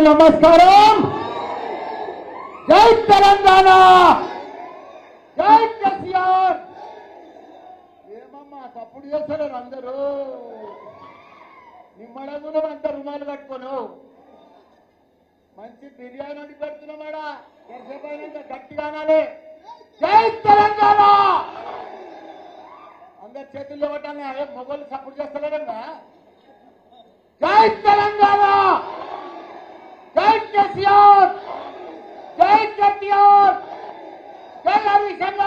నమస్కారం. జై తెలంగాణ, జై కేసీఆర్. ఏమమ్మా తప్పుడు చేస్తారు అందరూ, నిమ్మడంగా అంత రుణాలు కట్టుకోను. మంచి బిర్యానీ వండి పెడుతున్నామాడా, ఎంతసేపు గట్టిగా అనాలి. జై తెలంగాణ. అందరు చేతుల్లో కొట్టాలి, మొగోళ్ళు సపోర్ట్ చేస్తలేదన్నా. జై తెలంగాణ, జై కేసీఆర్, జై కేటీఆర్, జై హరీష్ అన్న.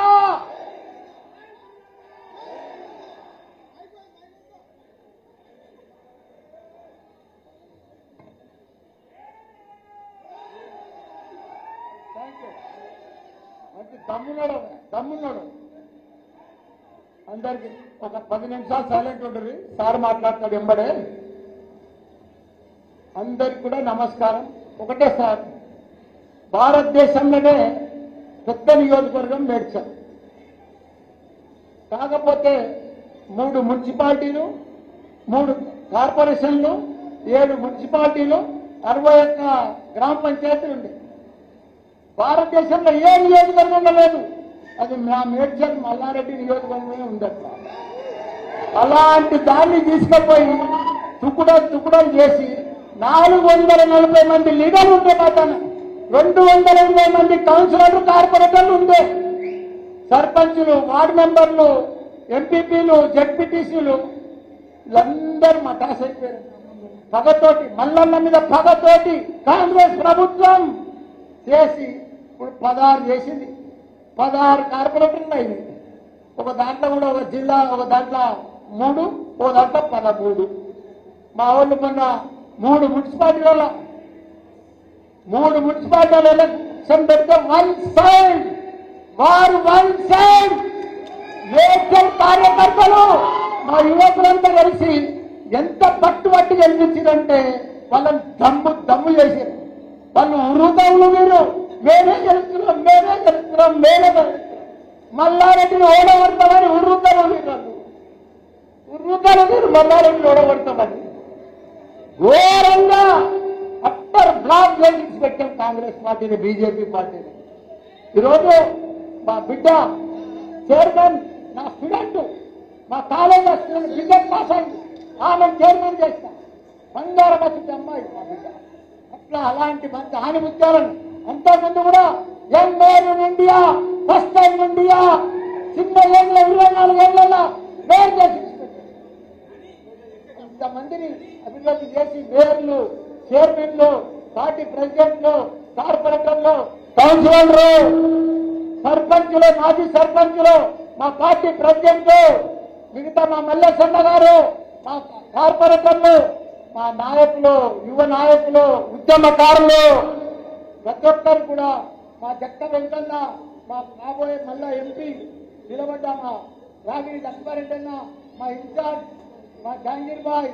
మంచి దమ్మున్నాడు. అందరికి ఒక 10 నిమిషాలు సైలెంట్ ఉంటుంది. సార్ మాట్లాడతాడు ఎంబడే. అందరికి కూడా నమస్కారం. ఒకటే సార్, భారతదేశంలోనే పెద్ద నియోజకవర్గం మేడ్చల్. కాకపోతే 3 మున్సిపాలిటీలు, 3 కార్పొరేషన్లు, 7 మున్సిపాలిటీలు, 61 గ్రామ పంచాయతీలు ఉండే. భారతదేశంలో ఏ నియోజకవర్గంలో లేదు. అది మా మేడ్చల్ మల్లారెడ్డి నియోజకవర్గమే ఉందట్లా. అలాంటి దాన్ని తీసుకుపోయి తుకుడలు చేసి 440 మంది లీడర్లు ఉండే మాత్రం 220 మంది కౌన్సిలర్లు, కార్పొరేటర్లు ఉండే, సర్పంచులు, వార్డు మెంబర్లు, ఎంపీపీలు, జెడ్పీటీసీలు వీళ్ళందరూ మటాస్ అయిపోయారు. పగతోటి, మల్లన్న మీద పగతోటి కాంగ్రెస్ ప్రభుత్వం చేసి ఇప్పుడు 16 చేసింది. 16 కార్పొరేటర్లు అయింది. ఒక దాంట్లో కూడా ఒక జిల్లా, ఒక దాంట్లో 3, ఒక దాంట్లో 13. మా వాళ్ళు మొన్న 3 మున్సిపాలిటీల ఎలక్షన్ పెడితే వన్ సైడ్ మేడ్చల్ కార్యకర్తలు, మా యువకులంతా కలిసి ఎంత పట్టుబట్టి గెలిపించిందంటే వాళ్ళని దమ్ము చేశారు. వాళ్ళు ఉరుదవులు, మేమే గెలుస్తున్నాం. మల్లారెడ్డిని ఓడగొడతామని ఉర్రుతారు మీరు మల్లారెడ్డిని ఓడగొడతామని ఘోరంగా అప్పర్ బ్లాక్ చేసి పెట్టాం కాంగ్రెస్ పార్టీని, బీజేపీ పార్టీని. ఈరోజు మా బిడ్డ చైర్మన్, నా స్టూడెంట్, మా కాలేజ్ స్టూడెంట్ బిడ్డెట్ పాస్ అయింది. ఆమె చైర్మన్ చేస్తా. బంగారం వచ్చింది అమ్మాయి మా బిడ్డ. అట్లా అలాంటి మంచి ఆనిముత్యాలను అంతకుముందు కూడా young mayor in India, first time India, చిన్న ఏళ్ళ 24 ఏళ్లలో మేయర్ చేసి ఇంతమందిని అభివృద్ధి చేసి మేయర్లు, చైర్మన్లు, పార్టీ ప్రెసిడెంట్లు, కార్పొరేటర్లు, కౌన్సిలర్లు, సర్పంచులు, మాజీ సర్పంచులు, మా పార్టీ ప్రెసిడెంట్లు, మిగతా మా మల్లేశన్న గారు, మా కార్పొరేటర్లు, మా నాయకులు, యువ నాయకులు, ఉద్యమకారులు, ప్రతి ఒక్కరు కూడా, మా జక్క వెంకన్న, మా కాబోయే మళ్ళా ఎంపీ నిలబడ్డ మా రాగిరి లక్ష్మారెడ్డన్న, మా ఇన్ఛార్జ్ మా జహంగీర్ బాయ్,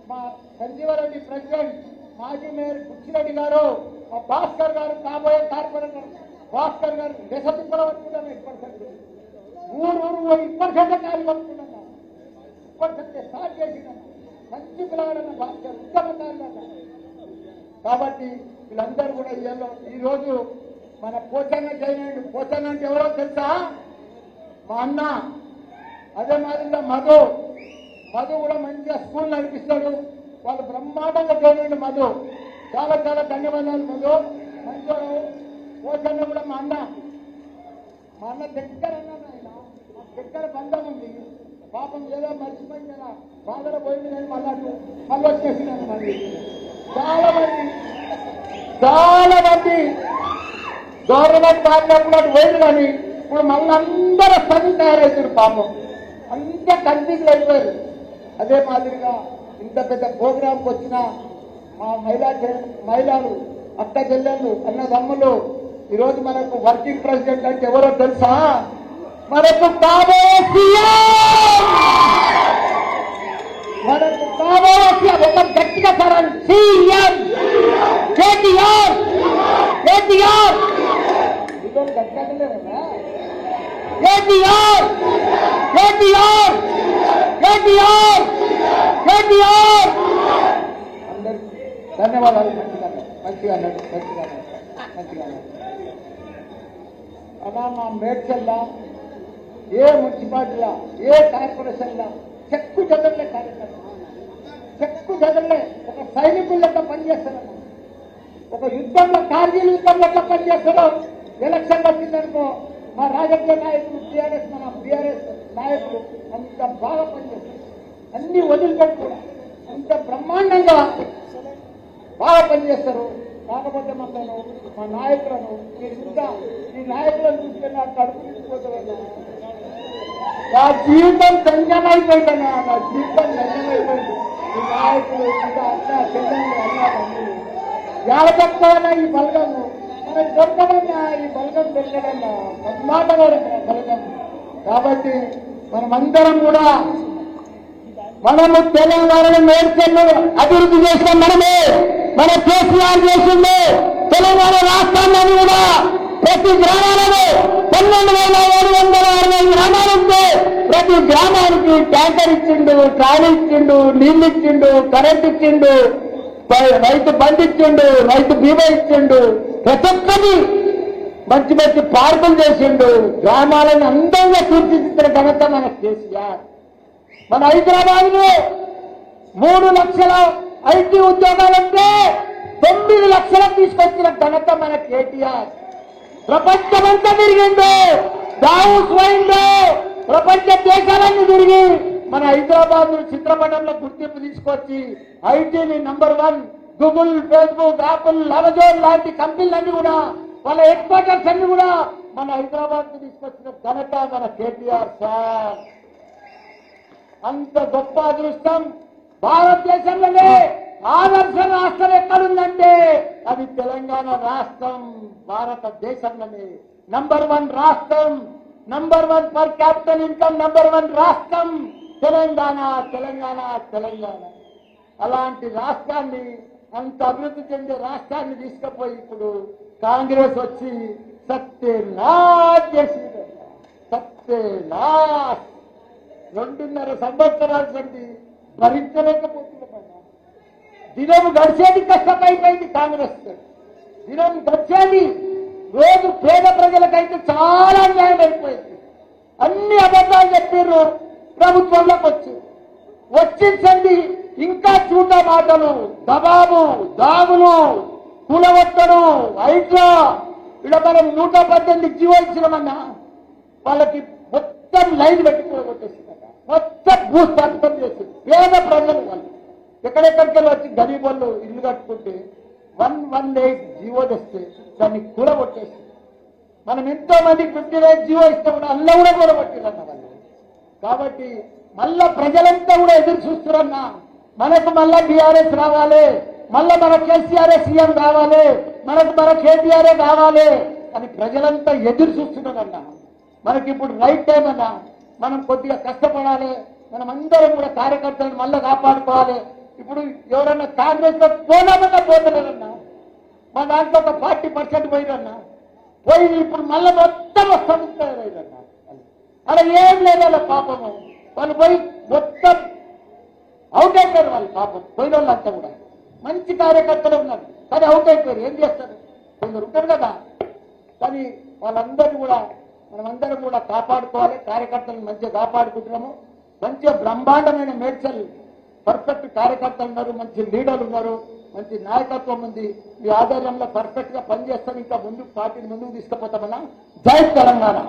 మా సంజీవరెడ్డి ప్రెసిడెంట్, మాజీ మేయర్ బుచ్చిరెడ్డి గారు, మా భాస్కర్ గారు, కాబోయే కార్పొరేటర్ భాస్కర్ గారు, దశతి కూడా పట్టుకుంటాను. 1% కాయలు పట్టుకున్నాను. 1% స్టార్ట్ చేసినాను. మంచి పిల్లగాడన్న భాస్కర్, ఉత్తమకారులన్న. కాబట్టి వీళ్ళందరూ కూడా ఈరోజు మన పోచన్న జైన్. పోచన్న అంటే ఎవరో తెలుసా? మా అన్న. అదే మాదిరిగా మధు కూడా మంచిగా స్కూల్ నడిపిస్తాడు. వాళ్ళు బ్రహ్మాండంగా చేయండి. మధు చాలా ధన్యవాదాలు. మధు మంచివాడు. పోచన్న కూడా మా అన్న దగ్గర దగ్గర బంధం ఉంది. పాపం ఏదో మర్చిపోయింది కదా, బాధలో పోయింది. నేను మళ్ళీ వచ్చేసినాను. మళ్ళీ చాలా మంది గవర్నమెంట్ మాట్లాడినట్టు పోయింది. కానీ ఇప్పుడు మళ్ళీ అందరూ సరి తయారవుతారు. పాపం అంతా కన్ఫ్యూజ్ అయిపోయారు. అదే మాదిరిగా ఇంత పెద్ద ప్రోగ్రాంకి వచ్చిన మా మహిళలు, అక్క చెల్లెళ్ళు, అన్నదమ్ములు, ఈరోజు మనకు వర్కింగ్ ప్రెసిడెంట్ అంటే ఎవరో తెలుసా? మనకు కాబోయే ఒక గట్టిగా సరే సీఎం కేటీఆర్. ఇదో గట్టిగా కేటీఆర్. అందరికీ ధన్యవాదాలు. మంచిగా అన్నాడు అలా మా మేడ్చల్లా ఏ మున్సిపాలిటీలా ఏ కార్పొరేషన్లా చెక్కు జగన్లే కార్యక్రమం చెక్కు జగన్లే ఒక సైనికులతో పనిచేస్తారన్న ఒక యుద్ధంలో కార్గిల్ యుద్ధంలో పనిచేస్తారో ఎలక్షన్ వచ్చిందనుకో మా రాజకీయ నాయకులు బీఆర్ఎస్ నాయకులు అంత బాగా పనిచేస్తారు అన్ని వదిలిపెట్టి కూడా అంత బ్రహ్మాండంగా బాగా పనిచేస్తారు. కాకపోతే మమ్మల్ని మా నాయకులను మీరు ఇంకా ఈ నాయకులను చూసుకుని నాకు కడుపు నిండిపోతామన్నా నా జీవితం ధన్యమైపోయిందన్నా నా జీవితం ధన్యమైపోయింది. ఈ నాయకులు ఇంకా అన్న చెల్లెళ్ళు అన్నా తమ్ముళ్ళు యావతక్కువన్నా ఈ బలగము మనకు దొరకదన్నా ఈ బలగం దొరకదన్నా బ్రహ్మాండమైన బలగం. కాబట్టి మనమందరం కూడా మనము తెలంగాణను మేడ్చల్లు అభివృద్ధి చేసిన మనమే మన కేసీఆర్ చేసింది. తెలంగాణ రాష్ట్రాన్ని కూడా ప్రతి గ్రామాలలో 12,760 గ్రామాలుంటే ప్రతి గ్రామానికి ట్యాంకర్ ఇచ్చిండు, ట్రాలీ ఇచ్చిండు, నీళ్లు ఇచ్చిండు, కరెంట్ ఇచ్చిండు, రైతు బంధు ఇచ్చిండు, రైతు బీమా ఇచ్చిండు, ప్రతి ఒక్కరి మంచి మంచి పార్కులు చేసిండు. గ్రామాలను అందంగా తీర్చిదిద్దిన ఘనత మన కేసీఆర్. మన హైదరాబాద్ లో 3 లక్షల ఐటీ ఉద్యోగాలంటే 9 లక్షలకు తీసుకొచ్చిన ఘనత మన కేటీఆర్. ప్రపంచమంతా తిరిగిండు, దావోస్ పోయిండు, ప్రపంచ దేశాలన్నీ తిరిగి మన హైదరాబాద్ చిత్రపటంలో గుర్తింపు తీసుకొచ్చి ఐటీని number 1 Google, Facebook, Apple, Amazon లాంటి కంపెనీలన్నీ కూడా వాళ్ళ ఎక్స్పోర్టర్స్ అన్ని కూడా మన హైదరాబాద్ కు తీసుకొచ్చిన ఘనత మన కేటీఆర్ సార్. అంత గొప్ప అదృష్టం భారతదేశంలోనే ఆదర్శ రాష్ట్రం ఎక్కడుందంటే అది తెలంగాణ రాష్ట్రం. భారతదేశంలోనే నంబర్ 1 రాష్ట్రం, number 1 per capital income number 1 రాష్ట్రం తెలంగాణ. తెలంగాణ తెలంగాణ అలాంటి రాష్ట్రాన్ని, అంత అభివృద్ధి చెందే రాష్ట్రాన్ని తీసుకుపోయి ఇప్పుడు కాంగ్రెస్ వచ్చి సత్యనాశ్ చేసింది. సత్యనాశ్ 2.5 సంవత్సరాల నుండి భరించలేకపోతున్నామన్నా. దినం గడిచేది కష్టమైపోయింది కాంగ్రెస్. దినం గడిచేది రోజు పేద ప్రజలకైతే చాలా అన్యాయం అయిపోయింది. అన్ని అబద్ధాలు చెప్పారు ప్రభుత్వంలోకి వచ్చించండి ఇంకా చూడ మాటలు, దబాబు, దాగులు, కూలగొట్టడు, హైట్లా ఇలా మనం 118 జీవో ఇచ్చినామన్నా వాళ్ళకి మొత్తం లైన్ పెట్టి కూలగొట్టేసిందట. మొత్తం భూస్థాపితం చేసింది. పేద ప్రజలు వాళ్ళు ఎక్కడెక్కడికి వచ్చి గరీబ్ వాళ్ళు ఇల్లు కట్టుకుంటే 118 జీవో తెస్తే దాన్ని కూలగొట్టేసింది. మనం ఎంతో మందికి 59 జీవో ఇస్తే కూడా అల్ల కూడా కూలగొట్టిరన్న వాళ్ళు. కాబట్టి మళ్ళా ప్రజలంతా కూడా ఎదురు చూస్తున్నారన్నా మనకు మళ్ళా టీఆర్ఎస్ రావాలి, మళ్ళా మన కేసీఆర్ సీఎం కావాలి, మన కేటీఆర్ కావాలి అని ప్రజలంతా ఎదురు చూస్తున్నారన్నా. మనకి ఇప్పుడు రైట్ టైం అన్నా. మనం కొద్దిగా కష్టపడాలి. మనం అందరం కూడా కార్యకర్తలను మళ్ళా కాపాడుకోవాలి. ఇప్పుడు ఎవరన్నా కాంగ్రెస్ లో పోదామన్నా పోతలేరన్నా. మా దాంట్లో ఒక 40% పోయిరన్నా. పోయి ఇప్పుడు మళ్ళీ మొత్తం వస్తారన్నా. అలా ఏం లేదా పాపము వాళ్ళు పోయి మొత్తం అవుట్ అయిపోయారు. వాళ్ళు పాపం పోయిన వాళ్ళంతా కూడా మంచి కార్యకర్తలు ఉన్నారు కానీ అవుట్ అయిపోయారు. ఏం చేస్తారు? కొందరు ఉంటారు కదా. కానీ వాళ్ళందరినీ కూడా మనమందరం కూడా కాపాడుకోవాలి. కార్యకర్తలను మంచిగా కాపాడుకుంటున్నాము. మంచిగా బ్రహ్మాండమైన మేడ్చల్ పర్ఫెక్ట్ కార్యకర్తలు ఉన్నారు, మంచి లీడర్లు ఉన్నారు, మంచి నాయకత్వం ఉంది. మీ ఆధ్వర్యంలో పర్ఫెక్ట్ గా పనిచేస్తాం. ఇంకా ముందుకు పార్టీని ముందుకు తీసుకుపోతామన్నా. జై తెలంగాణ.